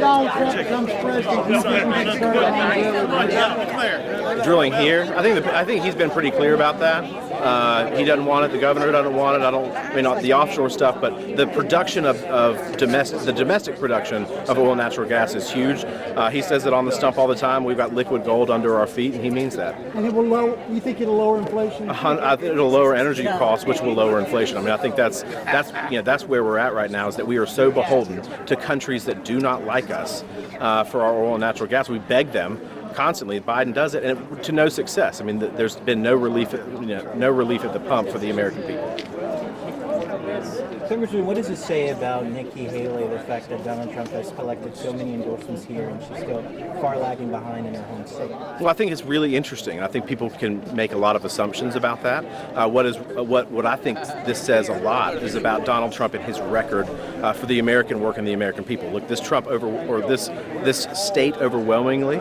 Donald Trump becomes president, do you think we can start on Drilling here, I think he's been pretty clear about that. He doesn't want it. The governor doesn't want it. The offshore stuff, but the production of domestic production of oil and natural gas is huge. He says it on the stump all the time. We've got liquid gold under our feet, and he means that. And it will lower. You think it'll lower inflation? I think it'll lower energy costs, which will lower inflation. I mean, I think that's where we're at right now, is that we are so beholden to countries that do not like us for our oil and natural gas. We beg them constantly. Biden does it, and to no success. I mean, there's been no relief at the pump for the American people. Congressman, what does it say about Nikki Haley, the fact that Donald Trump has collected so many endorsements here and she's still far lagging behind in her home state? Well, I think it's really interesting. I think people can make a lot of assumptions about that. What I think this says a lot is about Donald Trump and his record for the American work and the American people. Look, this state overwhelmingly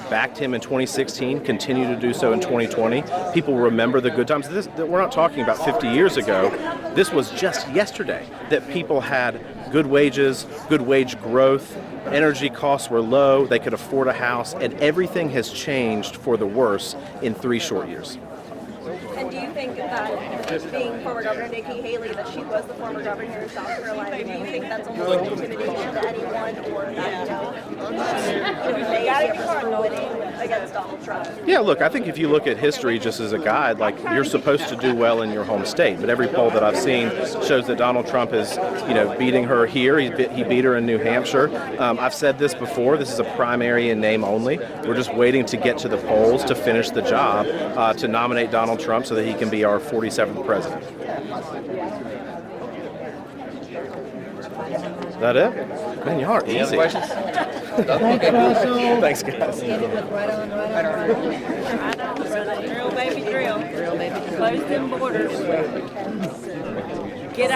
backed him in 2016, continue to do so in 2020. People remember the good times. We're not talking about 50 years ago. This was just yesterday that people had good wages, good wage growth, energy costs were low, they could afford a house, and everything has changed for the worse in 3 short years. And do you think that being former Governor Nikki Haley, that she was the former governor here in South Carolina, do you think that's a little intimidation to anyone, or that, they got to winning against Donald Trump? Yeah, look, I think if you look at history just as a guide, like, you're supposed to do well in your home state, but every poll that I've seen shows that Donald Trump is, beating her here. He beat her in New Hampshire. I've said this before, this is a primary in name only. We're just waiting to get to the polls to finish the job, to nominate Donald Trump so that he can be our 47th president. Is that it? Man, y'all are easy. Any other questions? Thanks, guys. Drill, baby, drill. Close them borders. Get out.